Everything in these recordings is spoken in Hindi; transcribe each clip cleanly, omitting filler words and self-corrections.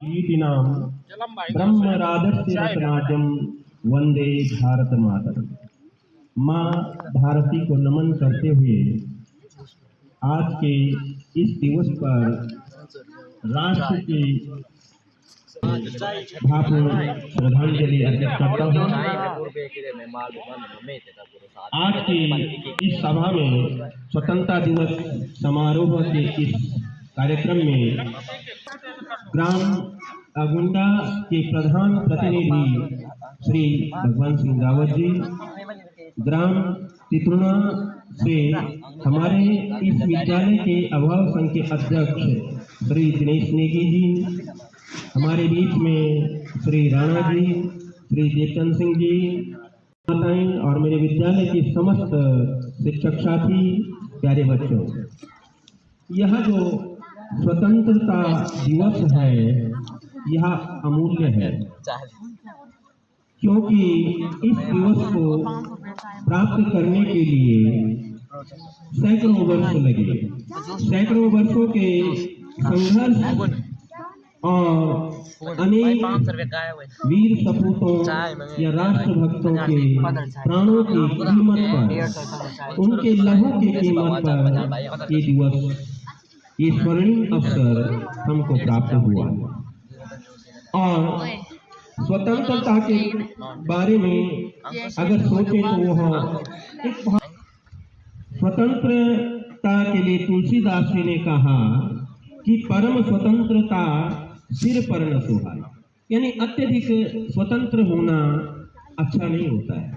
कीर्तिनाम ब्रह्मराजस्य रत्नाजं वंदे भारत मातरम। माँ भारती को नमन करते हुए आज के इस दिवस पर राष्ट्र की भावपूर्ण श्रद्धांजलि अर्पित करता हूँ। आज की इस सभा में स्वतंत्रता दिवस समारोह के इस कार्यक्रम में ग्राम अगुंडा के प्रधान प्रतिनिधि श्री भगवान सिंह रावत जी, ग्राम तितुना से हमारे इस विद्यालय के अभिभावक संघ के अध्यक्ष श्री दिनेश नेगी जी, हमारे बीच में श्री राणा जी, श्री देवचंद सिंह जी, माताएं और मेरे विद्यालय के समस्त शिक्षक साथी, प्यारे बच्चों, यह जो स्वतंत्रता दिवस है यह अमूल्य है, क्योंकि इस दिवस को प्राप्त करने के लिए सैकड़ों वर्ष लगे। सैकड़ों वर्षों के संघर्ष और अनेक वीर सपूतों या राष्ट्रभक्तों के प्राणों की कीमत पर, उनके लहू की कीमत पर ये दिवस, ये स्वर्णिम अवसर हमको प्राप्त हुआ। और स्वतंत्रता के बारे में अगर सोचें तो वह एक स्वतंत्रता के लिए तुलसीदास जी ने कहा कि परम स्वतंत्रता सिर पर न सुहाए, यानी अत्यधिक स्वतंत्र होना अच्छा नहीं होता है।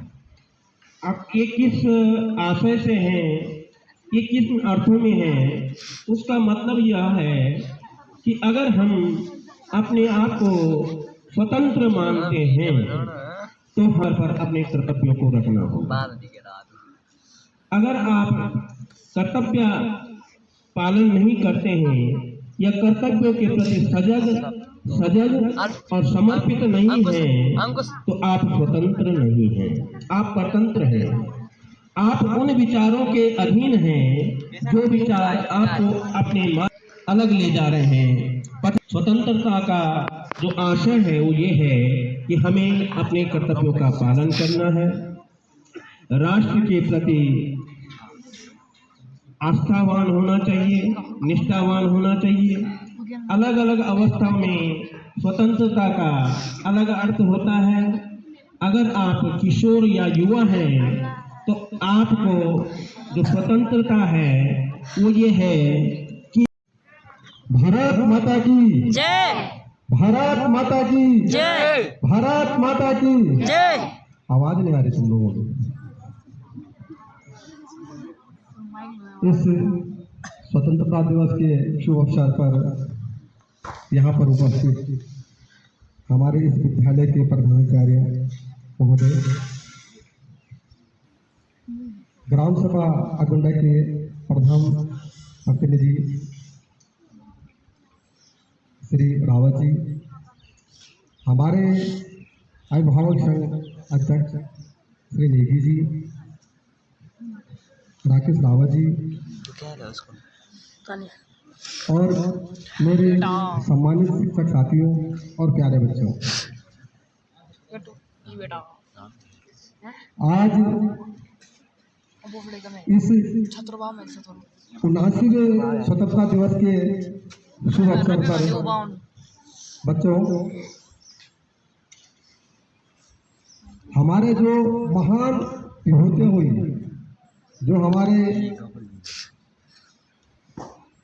अब ये किस आशय से है, ये किस अर्थों में है, उसका मतलब यह है कि अगर हम अपने आप को स्वतंत्र मानते हैं तो हर पर अपने कर्तव्यों को रखना होगा। अगर आप कर्तव्य पालन नहीं करते हैं या कर्तव्यों के प्रति सजग और समर्पित नहीं हैं तो आप स्वतंत्र नहीं हैं, आप परतंत्र हैं। आप उन विचारों के अधीन हैं जो विचार आपको अपने मन अलग ले जा रहे हैं। स्वतंत्रता का जो आशय है वो ये है कि हमें अपने कर्तव्यों का पालन करना है, राष्ट्र के प्रति आस्थावान होना चाहिए, निष्ठावान होना चाहिए। अलग अलग अवस्था में स्वतंत्रता का अलग अर्थ होता है। अगर आप किशोर या युवा हैं तो आपको जो स्वतंत्रता है वो ये है कि भारत माता की जय, भारत माता की जय, भारत माता की जय। आवाज नहीं आ रही तुम लोगों को। इस स्वतंत्रता दिवस के शुभ अवसर पर यहाँ पर उपस्थित हमारे इस विद्यालय के प्रधानाचार्य महोदय, ग्राम सभा अगुंडा के प्रधान प्रतिनिधि श्री रावत जी, हमारे अभिभावक संघ अध्यक्ष श्री नेगी जी, राकेश रावत जी और मेरे सम्मानित शिक्षक साथियों और प्यारे बच्चों, आज इस 79वें स्वतंत्रता दिवस के शुभ अवसर पर बच्चों, हमारे जो महान विभूतियां हुई, जो हमारे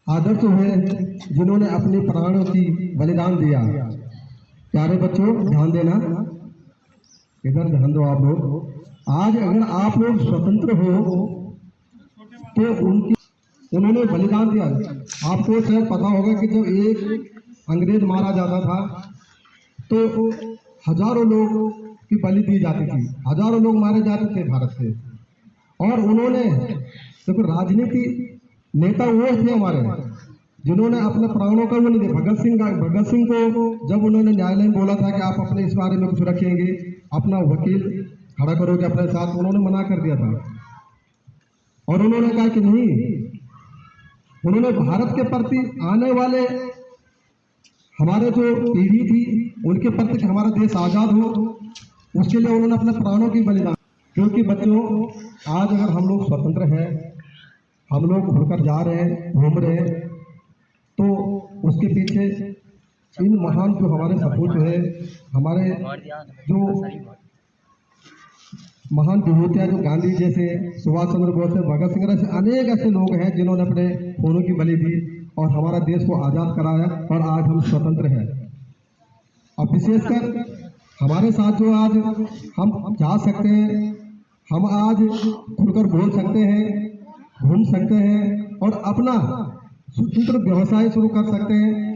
आदर्श हुए, जिन्होंने अपने प्राणों की बलिदान दिया, प्यारे बच्चों ध्यान देना, इधर ध्यान दो आप लोग। आज अगर आप लोग स्वतंत्र हो तो उन्होंने बलिदान दिया। आपको शायद पता होगा कि जब एक अंग्रेज मारा जाता था तो हजारों लोग की बलि दी जाती थी, हजारों लोग मारे जाते थे भारत से। और उन्होंने देखो, राजनीति नेता वो थे हमारे जिन्होंने अपने प्राणों का वो नहीं दिया। भगत सिंह को जब उन्होंने न्यायालय में बोला था कि आप अपने इस बारे में कुछ रखेंगे, अपना वकील खड़ा करोगे अपने साथ, उन्होंने मना कर दिया था। और उन्होंने कहा कि नहीं, उन्होंने भारत के प्रति आने वाले हमारे जो पीढ़ी थी उनके प्रति कि हमारा देश आज़ाद हो, उसके लिए उन्होंने अपने प्राणों की बलिदान। क्योंकि बच्चों, आज अगर हम लोग स्वतंत्र हैं, हम लोग खुलकर जा रहे हैं, घूम रहे हैं, तो उसके पीछे इन महान जो हमारे सपूत है, हमारे जो महान विभूति हैं, जो गांधी जैसे, सुभाष चंद्र बोस है, भगत सिंह जैसे अनेक ऐसे लोग हैं जिन्होंने अपने खूनों की बलि दी और हमारा देश को आज़ाद कराया और आज हम स्वतंत्र हैं। अब विशेषकर हमारे साथ जो आज हम जा सकते हैं, हम आज खुलकर बोल सकते हैं, घूम सकते हैं और अपना स्वतंत्र व्यवसाय शुरू कर सकते हैं,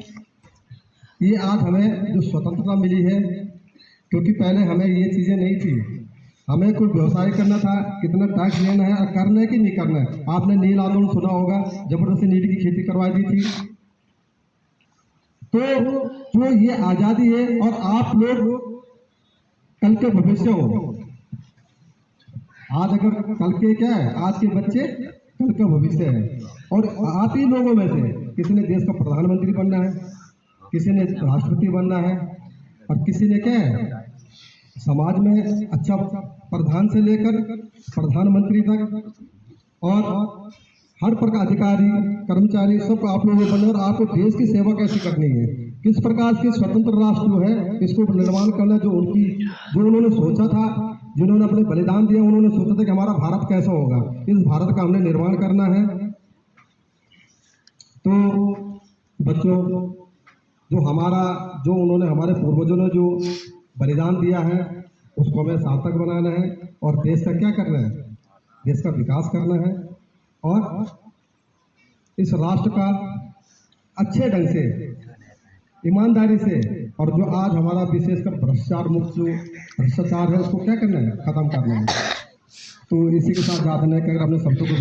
ये आज हमें जो स्वतंत्रता मिली है। क्योंकि पहले हमें ये चीज़ें नहीं थी, हमें कोई व्यवसाय करना था, कितना टैक्स लेना है और करना है कि नहीं करना है। आपने नील आंदोलन सुना होगा, जबरदस्ती नील की खेती करवा दी थी। तो जो ये आज़ादी है और आप लोग कल के भविष्य हो। आज अगर कल के क्या है, आज के बच्चे कल का भविष्य है और आप ही लोगों में से किसी ने देश का प्रधानमंत्री बनना है, किसी ने राष्ट्रपति बनना है और किसी ने क्या है, समाज में अच्छा प्रधान से लेकर प्रधानमंत्री तक और हर प्रकार अधिकारी कर्मचारी सब आप लोगों को बनना और आपको देश की सेवा कैसे करनी है, किस प्रकार की स्वतंत्र राष्ट्र जो है इसको निर्माण करना, जो उन्होंने सोचा था, जिन्होंने अपने बलिदान दिया, उन्होंने सोचा था कि हमारा भारत कैसा होगा, इस भारत का हमने निर्माण करना है। तो बच्चों, जो उन्होंने हमारे पूर्वजों ने जो बलिदान दिया है उसको हमें सार्थक बनाना है और देश का क्या करना है, देश का विकास करना है और इस राष्ट्र का अच्छे ढंग से, ईमानदारी से, और जो आज हमारा विशेषकर भ्रष्टाचार मुक्त जो भ्रष्टाचार है उसको क्या करना है, खत्म करना है। तो इसी के साथ जाते हैं कि अगर अपने शब्दों को